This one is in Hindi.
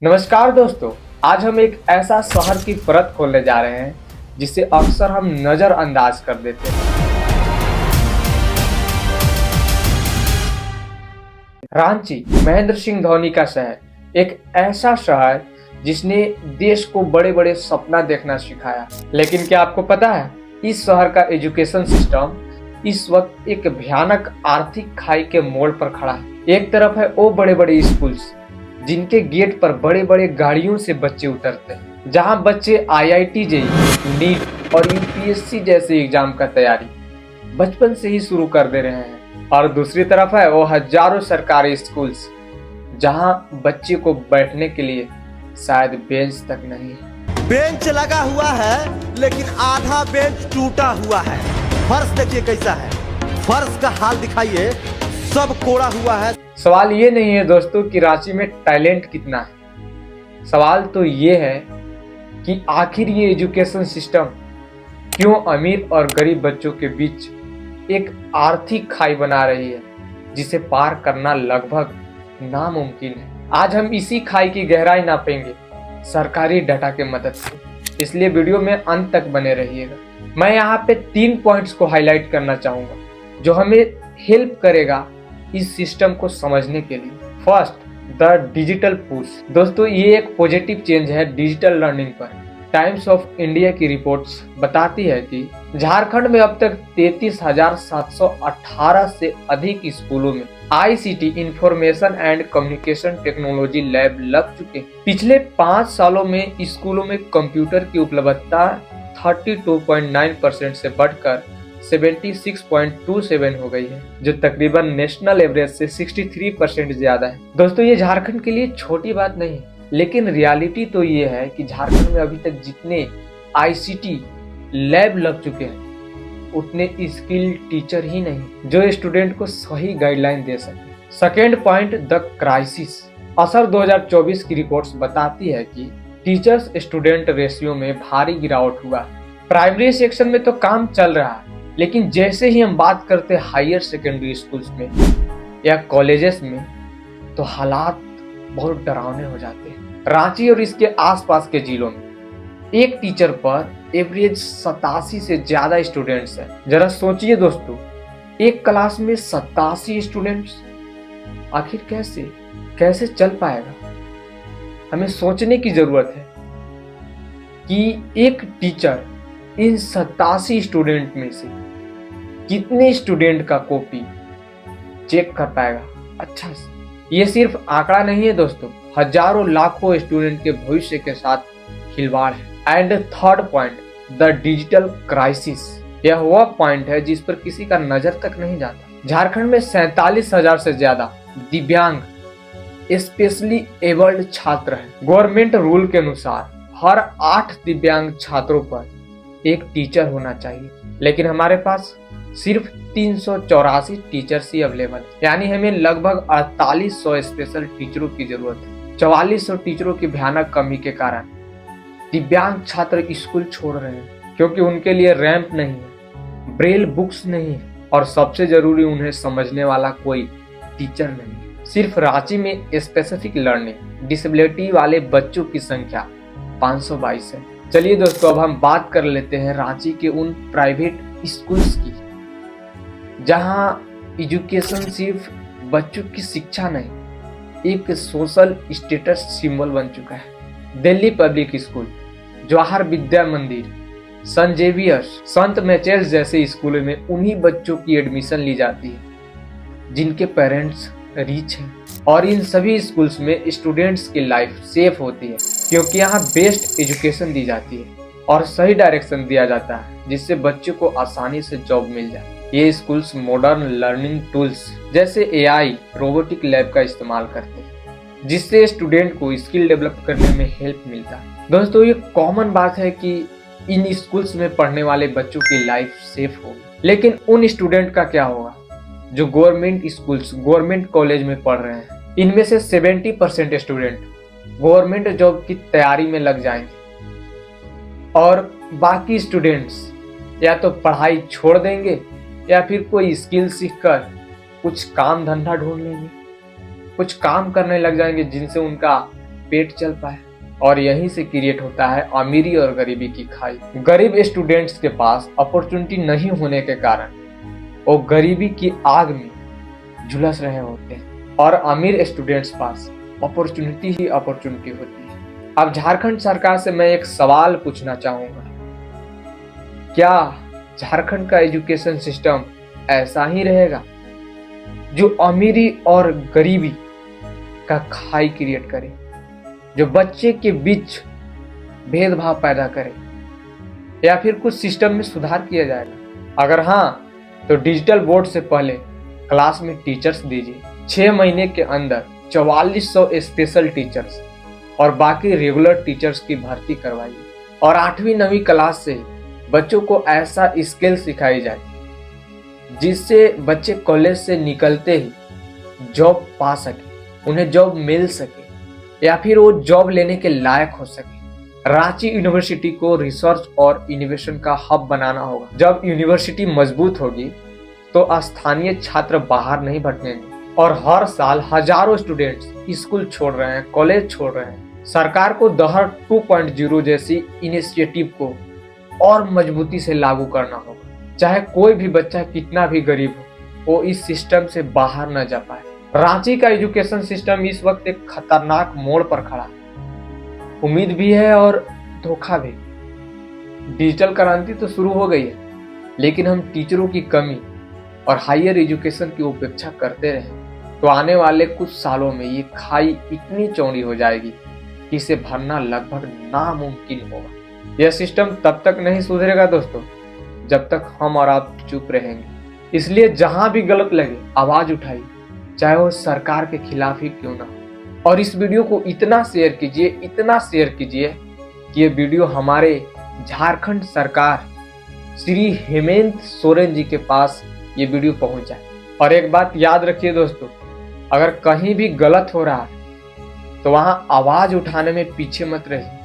नमस्कार दोस्तों, आज हम एक ऐसा शहर की परत खोलने जा रहे हैं जिसे अक्सर हम नजरअंदाज कर देते हैं। रांची, महेंद्र सिंह धोनी का शहर, एक ऐसा शहर जिसने देश को बड़े बड़े सपना देखना सिखाया। लेकिन क्या आपको पता है, इस शहर का एजुकेशन सिस्टम इस वक्त एक भयानक आर्थिक खाई के मोड़ पर खड़ा है। एक तरफ है वो बड़े बड़े स्कूल्स जिनके गेट पर बड़े बड़े गाड़ियों से बच्चे उतरते हैं, जहां बच्चे आईआईटी जेईई, नीट और यूपीएससी जैसे एग्जाम का तैयारी बचपन से ही शुरू कर दे रहे हैं। और दूसरी तरफ है वो हजारों सरकारी स्कूल्स जहां बच्चे को बैठने के लिए शायद बेंच तक नहीं है। बेंच लगा हुआ है लेकिन आधा बेंच टूटा हुआ है। फर्श देखिए कैसा है, फर्श का हाल दिखाइए, सब कोड़ा हुआ है। सवाल ये नहीं है दोस्तों कि रांची में टैलेंट कितना है, सवाल तो ये है कि आखिर ये एजुकेशन सिस्टम क्यों अमीर और गरीब बच्चों के बीच एक आर्थिक खाई बना रही है जिसे पार करना लगभग नामुमकिन है। आज हम इसी खाई की गहराई नापेंगे सरकारी डाटा के मदद से, इसलिए वीडियो में अंत तक बने रहिएगा। मैं यहाँ पे 3 पॉइंट्स को हाईलाइट करना चाहूंगा जो हमें हेल्प करेगा इस सिस्टम को समझने के लिए। First, the digital push. दोस्तों, ये एक पॉजिटिव चेंज है डिजिटल लर्निंग पर। टाइम्स ऑफ इंडिया की रिपोर्ट्स बताती है कि झारखंड में अब तक 33,718 से अधिक स्कूलों में ICT information and communication technology lab लग चुके हैं। पिछले 5 सालों में स्कूलों में कंप्यूटर की उपलब्धता 32.9% से बढ़कर 76.27 हो गई है, जो तकरीबन नेशनल एवरेज से 63% ज्यादा है। दोस्तों, ये झारखंड के लिए छोटी बात नहीं है, लेकिन रियलिटी तो ये है कि झारखंड में अभी तक जितने आईसीटी लैब लग चुके हैं उतने स्किल्ड टीचर ही नहीं जो स्टूडेंट को सही गाइडलाइन दे सके। Second point, the crisis. असर 2024 की रिपोर्ट्स बताती है कि टीचर्स स्टूडेंट रेशियो में भारी गिरावट हुआ। प्राइमरी सेक्शन में तो काम चल रहा है, लेकिन जैसे ही हम बात करते हैं हायर सेकेंडरी स्कूल्स में या कॉलेजेस में, तो हालात बहुत डरावने हो जाते हैं। रांची और इसके आसपास के जिलों में एक टीचर पर एवरेज 87 से ज्यादा स्टूडेंट्स हैं। जरा सोचिए दोस्तों, एक क्लास में 87 स्टूडेंट्स, आखिर कैसे चल पाएगा? हमें सोचने की जरूरत है कि एक टीचर इन 87 स्टूडेंट में से कितने स्टूडेंट का कॉपी चेक कर पाएगा अच्छा से। ये सिर्फ आंकड़ा नहीं है दोस्तों, हजारों लाखों स्टूडेंट के भविष्य के साथ खिलवाड़ है। And third point, the digital crisis. यह वह पॉइंट है जिस पर किसी का नजर तक नहीं जाता। झारखंड में 47,000 से ज्यादा दिव्यांग स्पेशली एबल्ड छात्र हैं। गवर्नमेंट रूल के अनुसार हर 8 दिव्यांग छात्रों पर एक टीचर होना चाहिए, लेकिन हमारे पास सिर्फ 384 टीचर्स ही अवेलेबल है। यानी हमें लगभग 4800 स्पेशल टीचरों की जरूरत है। 4400 टीचरों की भयानक कमी के कारण दिव्यांग छात्र स्कूल छोड़ रहे हैं, क्योंकि उनके लिए रैंप नहीं है, ब्रेल बुक्स नहीं है, और सबसे जरूरी उन्हें समझने वाला कोई टीचर नहीं। सिर्फ रांची में स्पेसिफिक लर्निंग डिसेबिलिटी वाले बच्चों की संख्या 522 है। चलिए दोस्तों, अब हम बात कर लेते हैं रांची के उन प्राइवेट स्कूल्स की जहां एजुकेशन सिर्फ बच्चों की शिक्षा नहीं, एक सोशल स्टेटस सिंबल बन चुका है। दिल्ली पब्लिक स्कूल, जवाहर विद्या मंदिर, सेंट जेवियर्स, संत मैचेल्स जैसे स्कूलों में उन्हीं बच्चों की एडमिशन ली जाती है जिनके पेरेंट्स रिच हैं। और इन सभी स्कूल्स में स्टूडेंट्स की लाइफ सेफ होती है, क्योंकि यहाँ बेस्ट एजुकेशन दी जाती है और सही डायरेक्शन दिया जाता है, जिससे बच्चों को आसानी से जॉब मिल जाए। ये स्कूल्स मॉडर्न लर्निंग टूल्स जैसे एआई, रोबोटिक लैब का इस्तेमाल करते हैं, जिससे स्टूडेंट को स्किल डेवलप करने में हेल्प मिलता है। दोस्तों, ये कॉमन बात है कि इन स्कूल्स में पढ़ने वाले बच्चों की लाइफ सेफ होगी, लेकिन उन स्टूडेंट का क्या होगा जो गवर्नमेंट स्कूल्स, गवर्नमेंट कॉलेज में पढ़ रहे हैं? इनमें से 70% स्टूडेंट गवर्नमेंट जॉब की तैयारी में लग जाएंगे और बाकी स्टूडेंट्स या तो पढ़ाई छोड़ देंगे या फिर कोई स्किल सीखकर कुछ काम धंधा ढूंढ लेंगे, कुछ काम करने लग जाएंगे जिनसे उनका पेट चल पाए। और यहीं से क्रिएट होता है अमीरी और गरीबी की खाई। गरीब स्टूडेंट्स के पास अपॉर्चुनिटी नहीं होने के कारण वो गरीबी की आग में झुलस रहे होते हैं और अमीर स्टूडेंट्स पास अपॉर्चुनिटी ही अपॉर्चुनिटी होती है। अब झारखंड सरकार से मैं एक सवाल पूछना चाहूंगा, क्या झारखंड का एजुकेशन सिस्टम ऐसा ही रहेगा जो अमीरी और गरीबी का खाई क्रिएट करे, जो बच्चे के बीच भेदभाव पैदा करे, या फिर कुछ सिस्टम में सुधार किया जाएगा? अगर हाँ, तो डिजिटल बोर्ड से पहले क्लास में टीचर्स दीजिए। 6 महीने के अंदर 4400 स्पेशल टीचर्स और बाकी रेगुलर टीचर्स की भर्ती करवाइए और 8वीं 9वीं क्लास से बच्चों को ऐसा स्किल सिखाई जाए जिससे बच्चे कॉलेज से निकलते ही जॉब पा सके, उन्हें जॉब मिल सके या फिर वो जॉब लेने के लायक हो सके। रांची यूनिवर्सिटी को रिसर्च और इनोवेशन का हब बनाना होगा। जब यूनिवर्सिटी मजबूत होगी तो स्थानीय छात्र बाहर नहीं भटकेंगे और हर साल हजारों स्टूडेंट्स स्कूल छोड़ रहे हैं, कॉलेज छोड़ रहे हैं। सरकार को दहर 2.0 जैसी इनिशिएटिव को और मजबूती से लागू करना होगा। चाहे कोई भी बच्चा कितना भी गरीब हो, वो इस सिस्टम से बाहर न जा पाए। रांची का एजुकेशन सिस्टम इस वक्त एक खतरनाक मोड़ पर खड़ा है। उम्मीद भी है और धोखा भी। डिजिटल क्रांति तो शुरू हो गई है, लेकिन हम टीचरों की कमी और हायर एजुकेशन की उपेक्षा करते रहे तो आने वाले कुछ सालों में ये खाई इतनी चौड़ी हो जाएगी कि इसे भरना लगभग नामुमकिन होगा। यह सिस्टम तब तक नहीं सुधरेगा दोस्तों जब तक हम और आप चुप रहेंगे। इसलिए जहां भी गलत लगे आवाज उठाइए, चाहे वो सरकार के खिलाफ ही क्यों ना हो। और इस वीडियो को इतना शेयर कीजिए कि ये वीडियो हमारे झारखंड सरकार श्री हेमंत सोरेन जी के पास ये वीडियो पहुंच जाए। और एक बात याद रखिए दोस्तों, अगर कहीं भी गलत हो रहा है तो वहां आवाज उठाने में पीछे मत रहिए।